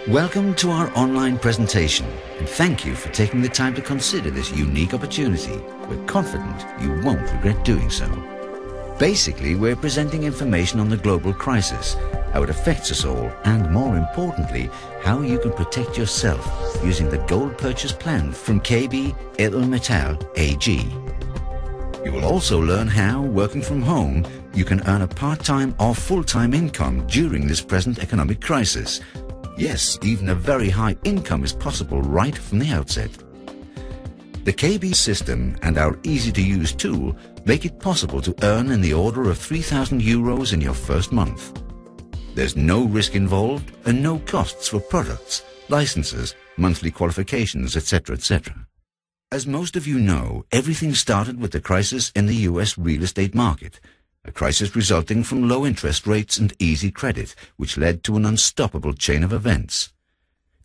Welcome to our online presentation, and thank you for taking the time to consider this unique opportunity. We're confident you won't regret doing so. Basically, we're presenting information on the global crisis, how it affects us all, and more importantly, how you can protect yourself using the gold purchase plan from KB Edelmetall AG. You will also learn how, working from home, you can earn a part-time or full-time income during this present economic crisis. Yes, even a very high income is possible right from the outset. The KB system and our easy-to-use tool make it possible to earn in the order of 3,000 euros in your first month. There's no risk involved and no costs for products, licenses, monthly qualifications, etc., etc. As most of you know, everything started with the crisis in the US real estate market, a crisis resulting from low interest rates and easy credit, which led to an unstoppable chain of events.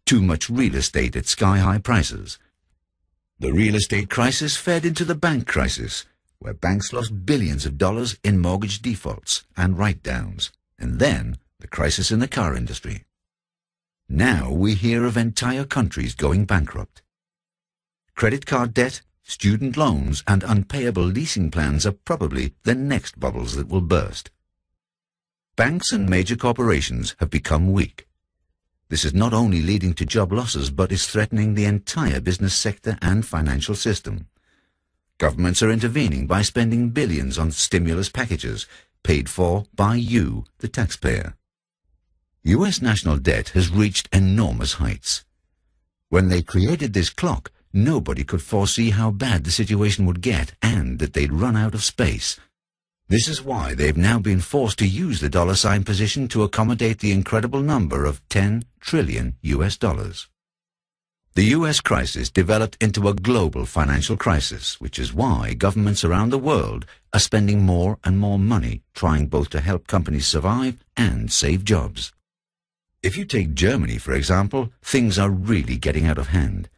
Too much real estate at sky-high prices. The real estate crisis fed into the bank crisis, where banks lost billions of dollars in mortgage defaults and write-downs, and then the crisis in the car industry. Now we hear of entire countries going bankrupt. Credit card debt, student loans and unpayable leasing plans are probably the next bubbles that will burst. Banks and major corporations have become weak. This is not only leading to job losses, but is threatening the entire business sector and financial system. Governments are intervening by spending billions on stimulus packages, paid for by you, the taxpayer. US national debt has reached enormous heights. When they created this clock, nobody could foresee how bad the situation would get and that they'd run out of space. This is why they've now been forced to use the dollar sign position to accommodate the incredible number of 10 trillion US dollars. The US crisis developed into a global financial crisis, which is why governments around the world are spending more and more money trying both to help companies survive and save jobs. If you take Germany, for example, things are really getting out of hand.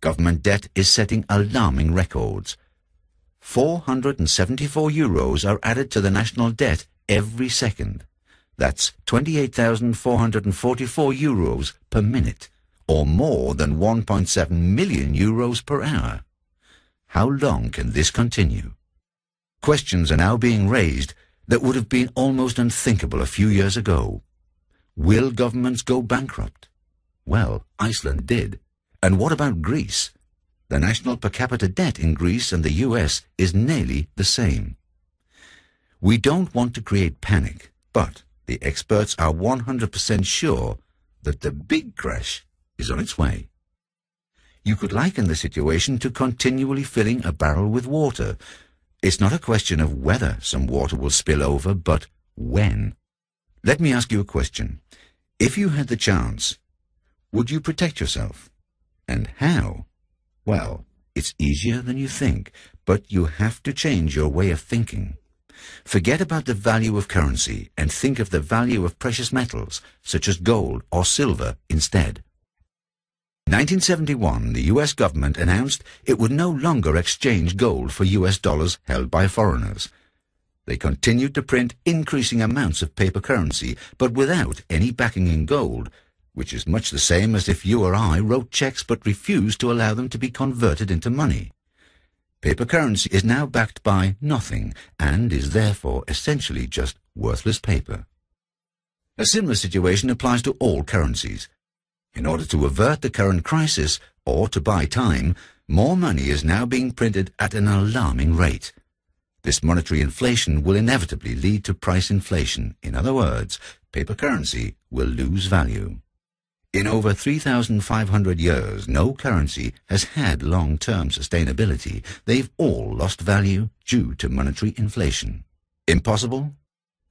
Government debt is setting alarming records. 474 euros are added to the national debt every second. That's 28,444 euros per minute, or more than 1.7 million euros per hour. How long can this continue? Questions are now being raised that would have been almost unthinkable a few years ago. Will governments go bankrupt? Well, Iceland did. And what about Greece? The national per capita debt in Greece and the US is nearly the same. We don't want to create panic, but the experts are 100% sure that the big crash is on its way. You could liken the situation to continually filling a barrel with water. It's not a question of whether some water will spill over, but when. Let me ask you a question. If you had the chance, would you protect yourself? And how? Well, it's easier than you think, but you have to change your way of thinking. Forget about the value of currency and think of the value of precious metals, such as gold or silver, instead. In 1971, the US government announced it would no longer exchange gold for US dollars held by foreigners. They continued to print increasing amounts of paper currency, but without any backing in gold, which is much the same as if you or I wrote checks but refused to allow them to be converted into money. Paper currency is now backed by nothing and is therefore essentially just worthless paper. A similar situation applies to all currencies. In order to avert the current crisis, or to buy time, more money is now being printed at an alarming rate. This monetary inflation will inevitably lead to price inflation. In other words, paper currency will lose value. In over 3,500 years, no currency has had long-term sustainability. They've all lost value due to monetary inflation. Impossible?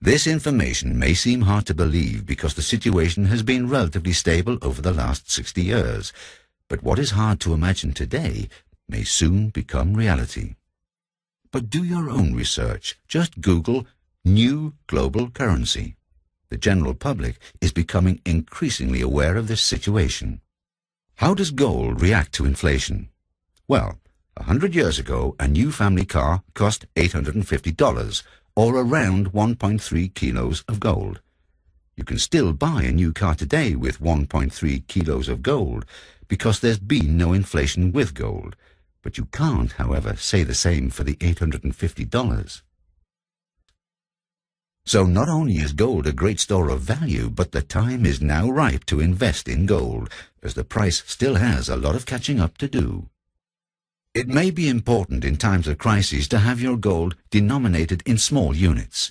This information may seem hard to believe because the situation has been relatively stable over the last 60 years. But what is hard to imagine today may soon become reality. But do your own research. Just Google new global currency. The general public is becoming increasingly aware of this situation. How does gold react to inflation? Well, 100 years ago, a new family car cost $850, or around 1.3 kilos of gold. You can still buy a new car today with 1.3 kilos of gold because there's been no inflation with gold. But you can't, however, say the same for the $850. So not only is gold a great store of value, but the time is now ripe to invest in gold, as the price still has a lot of catching up to do. It may be important in times of crisis to have your gold denominated in small units.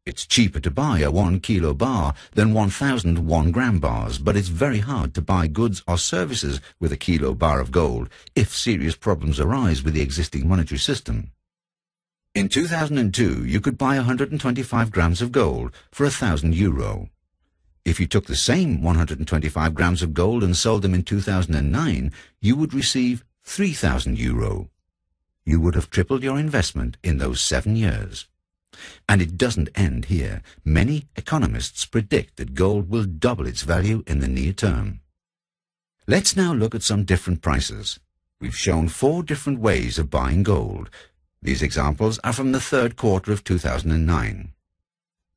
It's cheaper to buy a 1 kilo bar than 1,000 1-gram bars, but it's very hard to buy goods or services with a kilo bar of gold if serious problems arise with the existing monetary system. In 2002, you could buy 125 grams of gold for €1,000. If you took the same 125 grams of gold and sold them in 2009, you would receive €3,000. You would have tripled your investment in those 7 years. And it doesn't end here. Many economists predict that gold will double its value in the near term. Let's now look at some different prices. We've shown 4 different ways of buying gold. These examples are from the third quarter of 2009.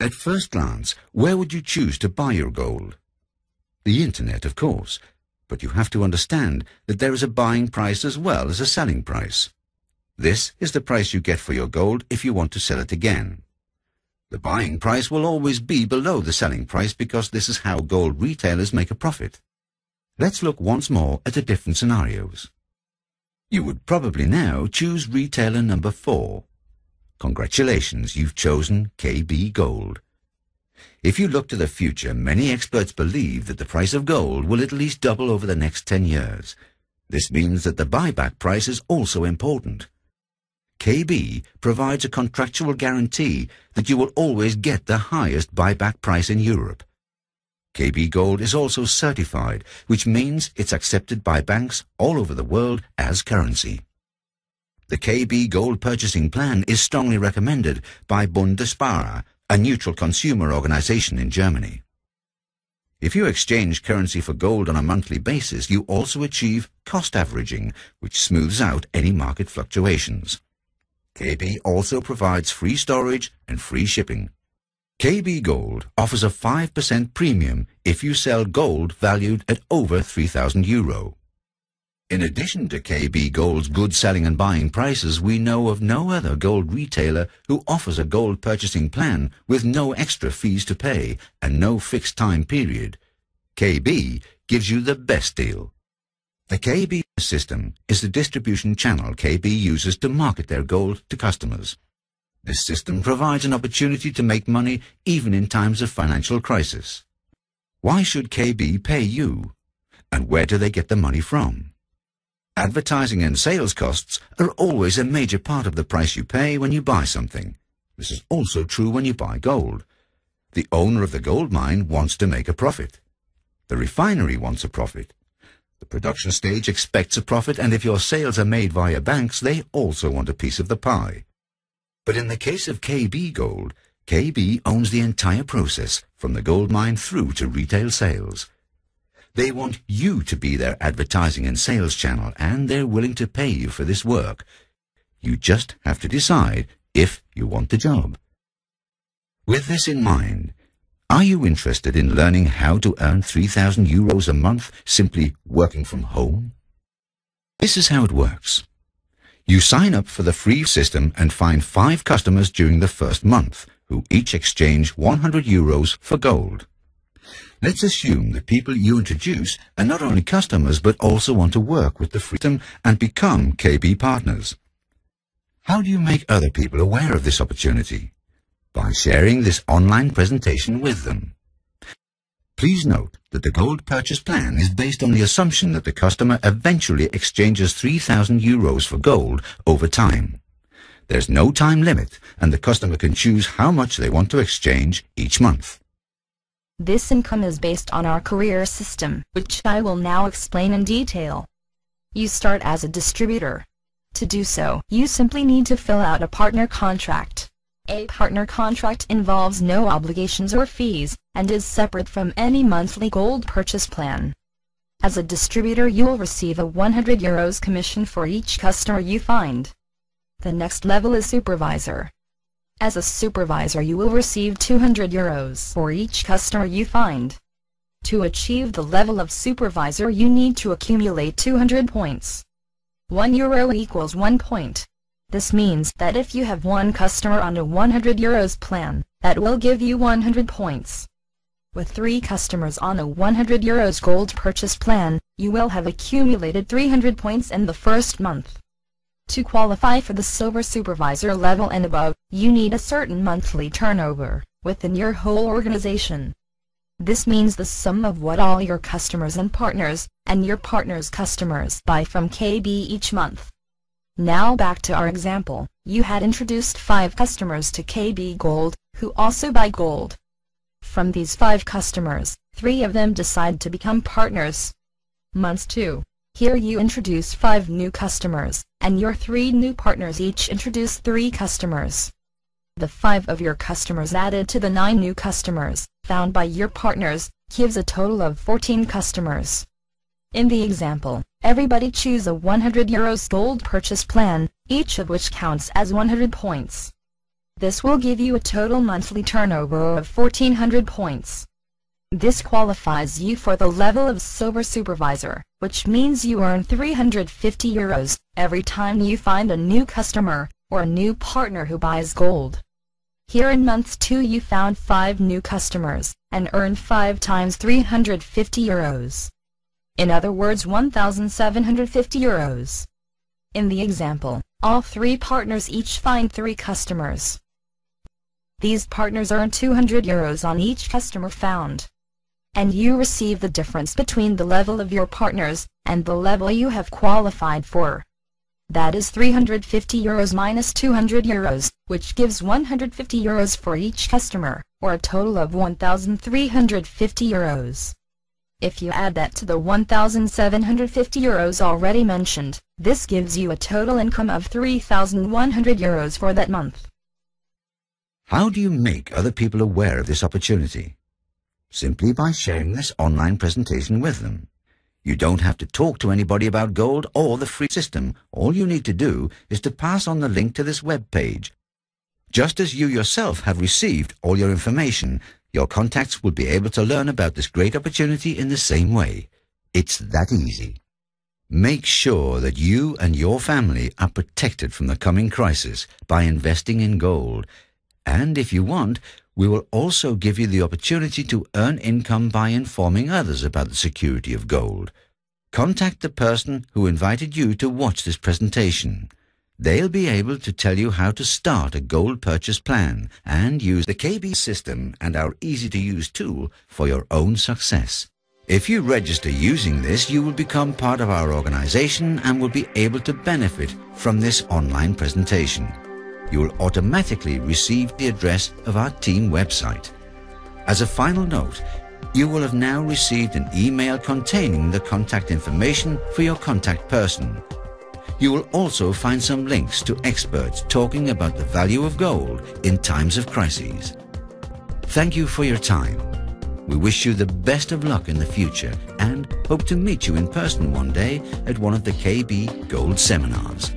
At first glance, where would you choose to buy your gold? The internet, of course, but you have to understand that there is a buying price as well as a selling price. This is the price you get for your gold if you want to sell it again. The buying price will always be below the selling price because this is how gold retailers make a profit. Let's look once more at the different scenarios. You would probably now choose retailer number 4. Congratulations, you've chosen KB Gold. If you look to the future, many experts believe that the price of gold will at least double over the next 10 years. This means that the buyback price is also important. KB provides a contractual guarantee that you will always get the highest buyback price in Europe. KB Gold is also certified, which means it's accepted by banks all over the world as currency. The KB Gold purchasing plan is strongly recommended by Bundesspar, a neutral consumer organization in Germany. If you exchange currency for gold on a monthly basis, you also achieve cost averaging, which smooths out any market fluctuations. KB also provides free storage and free shipping. KB Gold offers a 5% premium if you sell gold valued at over €3,000. In addition to KB Gold's good selling and buying prices, we know of no other gold retailer who offers a gold purchasing plan with no extra fees to pay and no fixed time period. KB gives you the best deal. The KB system is the distribution channel KB uses to market their gold to customers. This system provides an opportunity to make money even in times of financial crisis. Why should KB pay you? And where do they get the money from? Advertising and sales costs are always a major part of the price you pay when you buy something. This is also true when you buy gold. The owner of the gold mine wants to make a profit. The refinery wants a profit. The production stage expects a profit, and if your sales are made via banks, they also want a piece of the pie. But in the case of KB Gold, KB owns the entire process, from the gold mine through to retail sales. They want you to be their advertising and sales channel, and they're willing to pay you for this work. You just have to decide if you want the job. With this in mind, are you interested in learning how to earn €3,000 a month simply working from home? This is how it works. You sign up for the free system and find 5 customers during the first month, who each exchange €100 for gold. Let's assume the people you introduce are not only customers but also want to work with the free system and become KB partners. How do you make other people aware of this opportunity? By sharing this online presentation with them. Please note that the gold purchase plan is based on the assumption that the customer eventually exchanges €3,000 for gold over time. There's no time limit, and the customer can choose how much they want to exchange each month. This income is based on our career system, which I will now explain in detail. You start as a distributor. To do so, you simply need to fill out a partner contract. A partner contract involves no obligations or fees, and is separate from any monthly gold purchase plan. As a distributor, you will receive a €100 commission for each customer you find. The next level is supervisor. As a supervisor, you will receive 200 euros for each customer you find. To achieve the level of supervisor, you need to accumulate 200 points. 1 euro equals 1 point. This means that if you have one customer on a 100 euros plan, that will give you 100 points. With 3 customers on a 100 euros gold purchase plan, you will have accumulated 300 points in the first month. To qualify for the silver supervisor level and above, you need a certain monthly turnover within your whole organization. This means the sum of what all your customers and your partners' customers buy from KB each month. Now back to our example. You had introduced 5 customers to KB Gold, who also buy gold. From these 5 customers, 3 of them decide to become partners. Month 2. Here you introduce 5 new customers, and your 3 new partners each introduce 3 customers. The 5 of your customers added to the 9 new customers found by your partners gives a total of 14 customers. In the example, everybody choose a 100 euros gold purchase plan, each of which counts as 100 points. This will give you a total monthly turnover of 1400 points. This qualifies you for the level of silver supervisor, which means you earn 350 euros every time you find a new customer or a new partner who buys gold. Here in month 2 you found 5 new customers and earned 5 times 350 euros. In other words, 1,750 euros. In the example, all 3 partners each find 3 customers. These partners earn 200 euros on each customer found. And you receive the difference between the level of your partners and the level you have qualified for. That is 350 euros minus 200 euros, which gives 150 euros for each customer, or a total of 1,350 euros. If you add that to the 1,750 euros already mentioned, this gives you a total income of 3,100 euros for that month. How do you make other people aware of this opportunity? Simply by sharing this online presentation with them. You don't have to talk to anybody about gold or the free system. All you need to do is to pass on the link to this web page. Just as you yourself have received all your information, your contacts will be able to learn about this great opportunity in the same way. It's that easy. Make sure that you and your family are protected from the coming crisis by investing in gold. And if you want, we will also give you the opportunity to earn income by informing others about the security of gold. Contact the person who invited you to watch this presentation. They'll be able to tell you how to start a gold purchase plan and use the KB system and our easy-to-use tool for your own success. If you register using this, you will become part of our organization and will be able to benefit from this online presentation. You will automatically receive the address of our team website. As a final note, you will have now received an email containing the contact information for your contact person. You will also find some links to experts talking about the value of gold in times of crises. Thank you for your time. We wish you the best of luck in the future and hope to meet you in person one day at one of the KB Gold seminars.